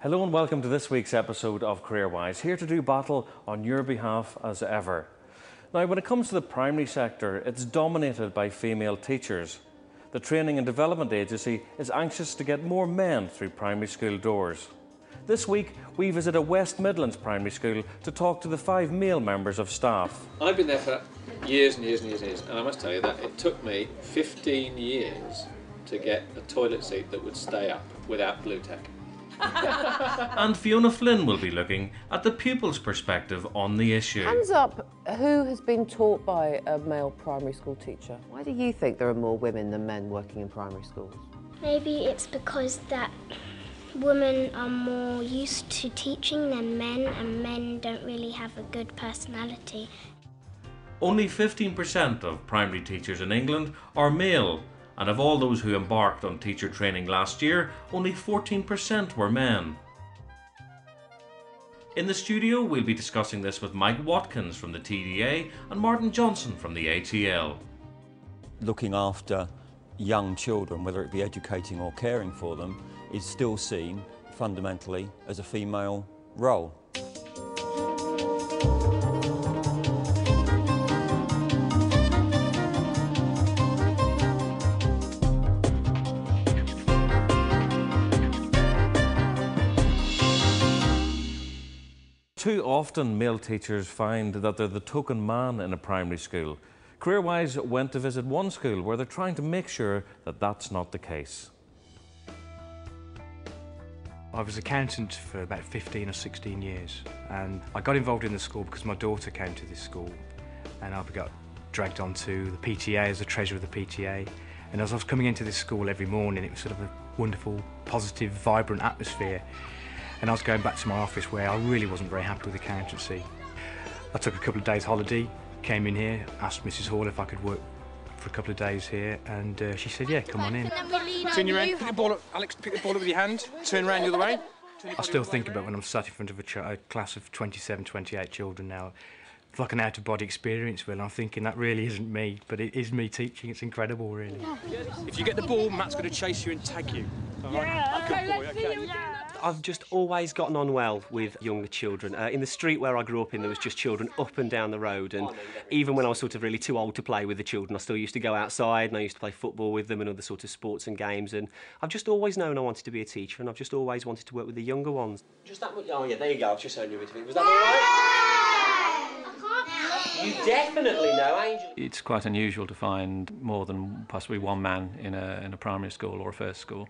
Hello and welcome to this week's episode of CareerWise, here to do battle on your behalf as ever. Now, when it comes to the primary sector, it's dominated by female teachers. The Training and Development Agency is anxious to get more men through primary school doors. This week, we visit a West Midlands primary school to talk to the 5 male members of staff. I've been there for years and years and years and years, and I must tell you that it took me 15 years to get a toilet seat that would stay up without blue tack. And Fiona Flynn will be looking at the pupil's perspective on the issue. Hands up, who has been taught by a male primary school teacher? Why do you think there are more women than men working in primary schools? Maybe it's because that women are more used to teaching than men, and men don't really have a good personality. Only 15% of primary teachers in England are male, and of all those who embarked on teacher training last year, only 14% were men. In the studio, we'll be discussing this with Mike Watkins from the TDA and Martin Johnson from the ATL. Looking after young children, whether it be educating or caring for them, is still seen fundamentally as a female role. Too often male teachers find that they're the token man in a primary school. CareerWise went to visit one school where they're trying to make sure that that's not the case. I was accountant for about 15 or 16 years, and I got involved in the school because my daughter came to this school, and I got dragged onto the PTA as the treasurer of the PTA. And as I was coming into this school every morning, it was sort of a wonderful, positive, vibrant atmosphere. And I was going back to my office where I really wasn't very happy with accountancy. I took a couple of days holiday, came in here, asked Mrs. Hall if I could work for a couple of days here, and she said, yeah, come on in. Turn your hand, pick the ball up, Alex, pick the ball up with your hand, turn around the other way. I still think about when I'm sat in front of a class of 27, 28 children now. It's like an out-of-body experience, Will. I'm thinking that really isn't me, but it is me teaching. It's incredible, really. If you get the ball, Matt's going to chase you and tag you. All right? Yeah, Good boy, okay. I've just always gotten on well with younger children. In the street where I grew up in, there was just children up and down the road, and even when I was sort of really too old to play with the children, I still used to go outside and I used to play football with them and other sort of sports and games, and I've just always known I wanted to be a teacher, and I've just always wanted to work with the younger ones. Just that much? Oh yeah, there you go, I've just shown you a bit of it. Was that all right? You definitely know, Angel. It's quite unusual to find more than possibly one man in a primary school or a first school.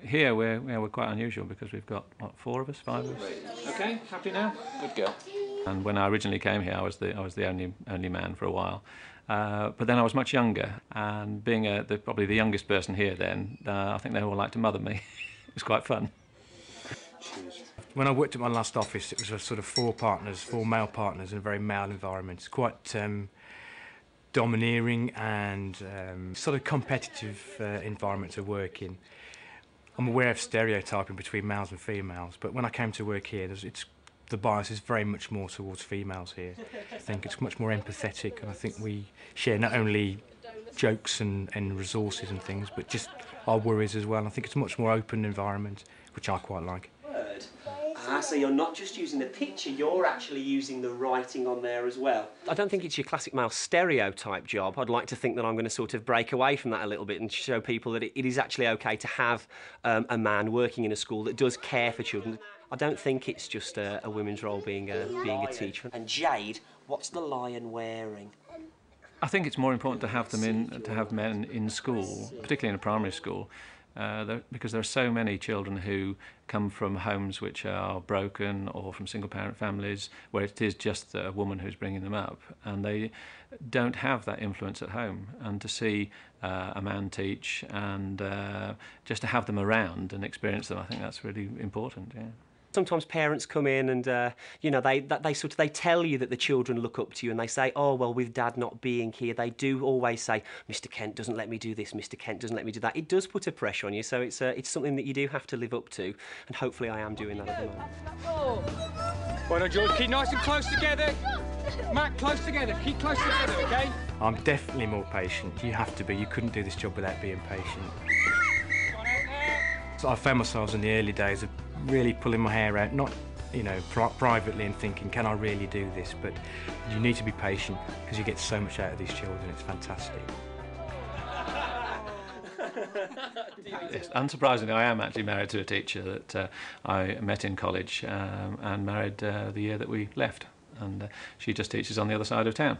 Here we're quite unusual because we've got, what, 4 of us, 5 of us? Okay, happy now? Good girl. And when I originally came here, I was the only man for a while. But then I was much younger, and being probably the youngest person here then, I think they all liked to mother me. It was quite fun. When I worked at my last office, it was a sort of 4 male partners in a very male environment. It's quite domineering and sort of competitive environment to work in. I'm aware of stereotyping between males and females, but when I came to work here, the bias is very much more towards females here. I think it's much more empathetic, and I think we share not only jokes and resources and things, but just our worries as well. I think it's a much more open environment, which I quite like. So you're not just using the picture, you're actually using the writing on there as well. I don't think it's your classic male stereotype job. I'd like to think that I'm going to sort of break away from that a little bit and show people that it is actually okay to have a man working in a school that does care for children. I don't think it's just a women's role being a teacher. And Jade, what's the lion wearing? I think it's more important to have men in school, particularly in a primary school, because there are so many children who come from homes which are broken or from single-parent families where it is just a woman who's bringing them up, and they don't have that influence at home. And to see a man teach and just to have them around and experience them, I think that's really important. Yeah. Sometimes parents come in and you know, they tell you that the children look up to you, and they say, oh well, with Dad not being here, they do always say, Mr. Kent doesn't let me do this, Mr. Kent doesn't let me do that. It does put a pressure on you, so it's something that you do have to live up to, and hopefully I am doing that at the moment. Well done, George. Keep nice and close together. Matt, close together. Keep close together, okay? I'm definitely more patient. You have to be. You couldn't do this job without being patient. So I found myself in the early days of really pulling my hair out, not privately and thinking, can I really do this? But you need to be patient because you get so much out of these children. It's fantastic. Yes, unsurprisingly, I am actually married to a teacher that I met in college and married the year that we left. And she just teaches on the other side of town,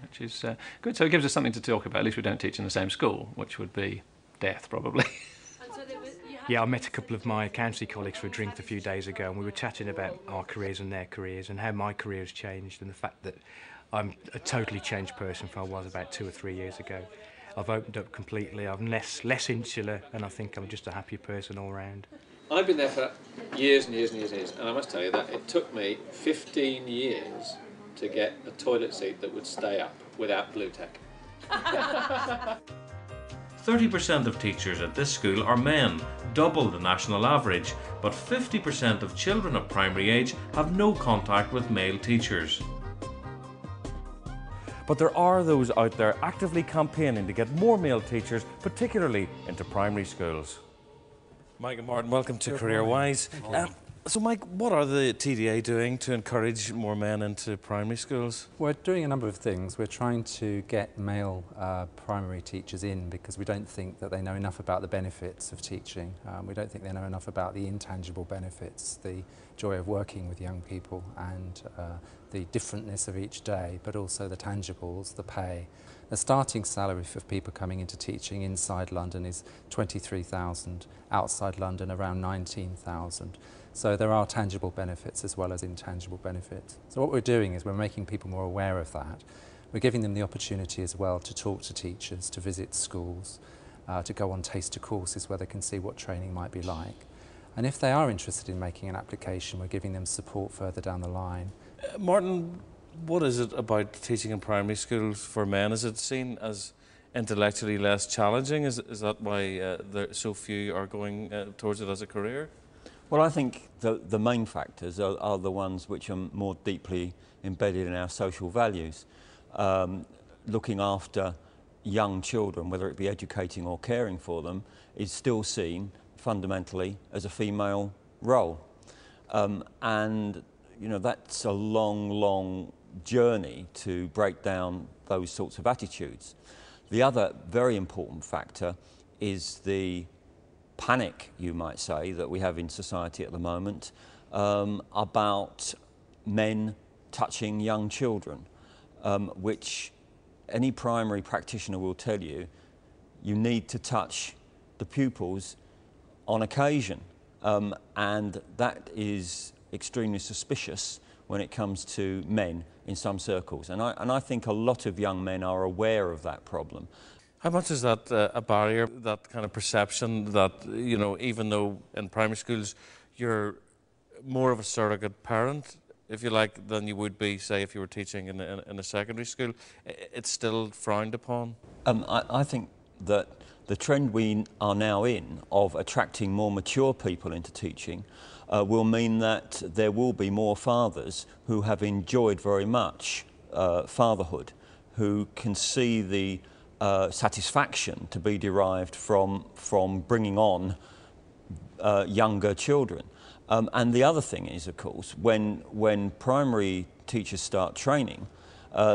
which is good. So it gives us something to talk about. At least we don't teach in the same school, which would be death, probably. Yeah, I met a couple of my accountancy colleagues for a drink a few days ago, and we were chatting about our careers and their careers and how my career has changed, and the fact that I'm a totally changed person from I was about 2 or 3 years ago. I've opened up completely, I'm less insular, and I think I'm just a happier person all round. I've been there for years and years and years and years, and I must tell you that it took me 15 years to get a toilet seat that would stay up without blue tack. 30% of teachers at this school are men, double the national average, but 50% of children of primary age have no contact with male teachers. But there are those out there actively campaigning to get more male teachers, particularly into primary schools. Mike and Martin, welcome to CareerWise. So Mike, what are the TDA doing to encourage more men into primary schools? We're doing a number of things. We're trying to get male primary teachers in because we don't think that they know enough about the benefits of teaching. We don't think they know enough about the intangible benefits, the joy of working with young people and the differentness of each day, but also the tangibles, the pay. The starting salary for people coming into teaching inside London is 23,000, outside London around 19,000. So there are tangible benefits as well as intangible benefits. So what we're doing is we're making people more aware of that. We're giving them the opportunity as well to talk to teachers, to visit schools, to go on taster courses where they can see what training might be like. And if they are interested in making an application, we're giving them support further down the line. Martin, what is it about teaching in primary schools for men? Is it seen as intellectually less challenging? Is that why so few are going towards it as a career? Well, I think the main factors are the ones which are more deeply embedded in our social values. Looking after young children, whether it be educating or caring for them, is still seen fundamentally as a female role. And that's a long journey to break down those sorts of attitudes. The other very important factor is the panic, you might say, that we have in society at the moment about men touching young children, which any primary practitioner will tell you, you need to touch the pupils on occasion, and that is extremely suspicious when it comes to men in some circles, and I think a lot of young men are aware of that problem. How much is that a barrier, that kind of perception that, even though in primary schools you're more of a surrogate parent, if you like, than you would be, say, if you were teaching in a secondary school, it's still frowned upon? I think that the trend we are now in of attracting more mature people into teaching will mean that there will be more fathers who have enjoyed very much fatherhood, who can see the satisfaction to be derived from bringing on younger children. And the other thing is, of course, when primary teachers start training,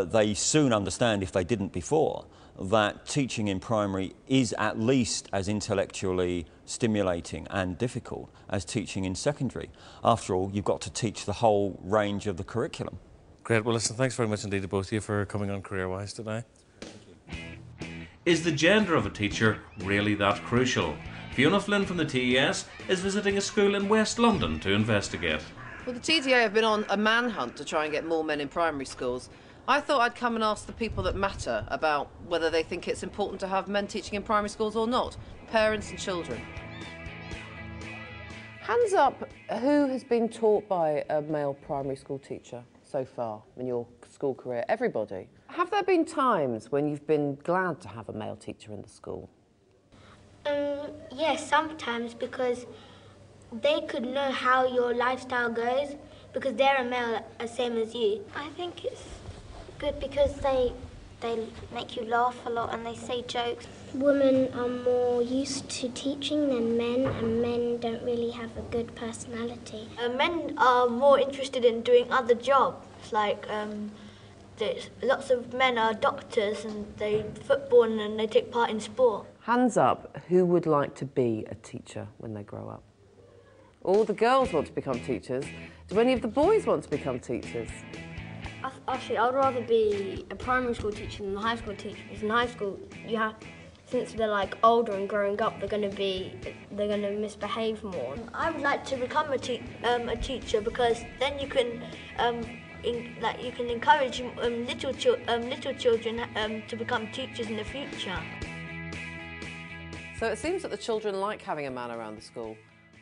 they soon understand, if they didn't before, that teaching in primary is at least as intellectually stimulating and difficult as teaching in secondary. After all, you've got to teach the whole range of the curriculum. Great. Well, listen, thanks very much indeed to both of you for coming on CareerWise today. Is the gender of a teacher really that crucial? Fiona Flynn from the TES is visiting a school in West London to investigate. Well, the TDA have been on a manhunt to try and get more men in primary schools. I thought I'd come and ask the people that matter about whether they think it's important to have men teaching in primary schools or not, parents and children. Hands up, who has been taught by a male primary school teacher so far in your school career? Everybody. Have there been times when you've been glad to have a male teacher in the school? Yes, sometimes, because they could know how your lifestyle goes, because they're a male, same as you. I think it's good because they they make you laugh a lot and they say jokes. Women are more used to teaching than men, and men don't really have a good personality. Men are more interested in doing other jobs, like lots of men are doctors and they football and they take part in sport. Hands up, who would like to be a teacher when they grow up? All the girls want to become teachers. Do any of the boys want to become teachers? Actually, I'd rather be a primary school teacher than a high school teacher, because in high school since they're like older and growing up, they're going to misbehave more. I would like to become a teacher, because then you can you can encourage little children to become teachers in the future. So it seems that the children like having a man around the school.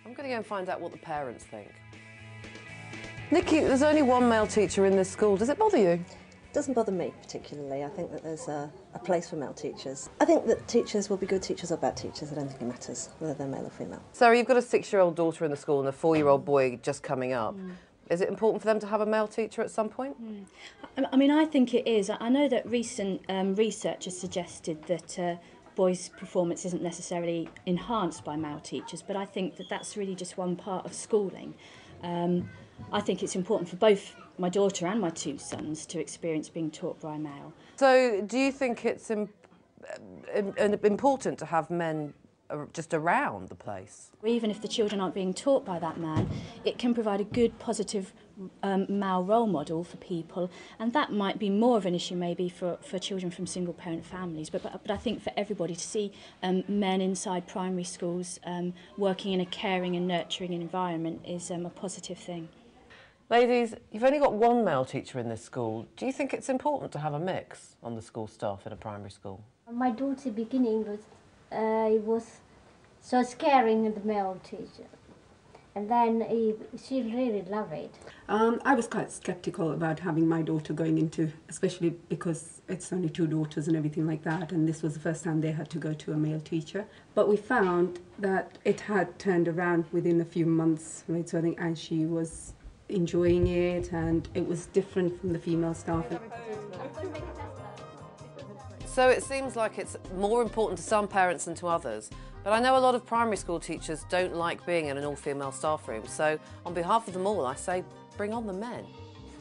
I'm going to go and find out what the parents think. Nikki, there's only one male teacher in this school. Does it bother you? It doesn't bother me particularly. I think that there's a place for male teachers. I think that teachers will be good teachers or bad teachers. I don't think it matters whether they're male or female. Sarah, you've got a 6-year-old daughter in the school and a 4-year-old boy just coming up. Is it important for them to have a male teacher at some point? I mean, I think it is. I know that recent research has suggested that boys' performance isn't necessarily enhanced by male teachers, but I think that that's really just one part of schooling. I think it's important for both my daughter and my 2 sons to experience being taught by a male. So do you think it's important to have men just around the place? Even if the children aren't being taught by that man, it can provide a good, positive male role model for people, and that might be more of an issue maybe for children from single-parent families. But I think for everybody to see men inside primary schools working in a caring and nurturing environment is a positive thing. Ladies, you've only got one male teacher in this school. Do you think it's important to have a mix on the school staff in a primary school? My daughter beginning was so scaring the male teacher, and then she really loved it. I was quite sceptical about having my daughter going into, especially because it's only 2 daughters and everything like that, and this was the first time they had to go to a male teacher. But we found that it had turned around within a few months, right? So I think, and she was enjoying it, and it was different from the female staff. So it seems like it's more important to some parents than to others, but I know a lot of primary school teachers don't like being in an all-female staff room, so on behalf of them all I say bring on the men.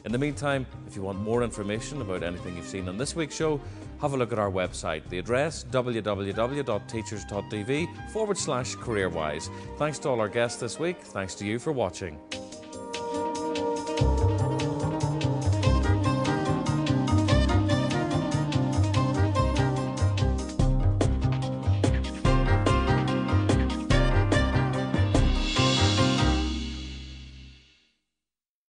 In the meantime, if you want more information about anything you've seen on this week's show, have a look at our website. The address, www.teachers.tv/careerwise. Thanks to all our guests this week. Thanks to you for watching.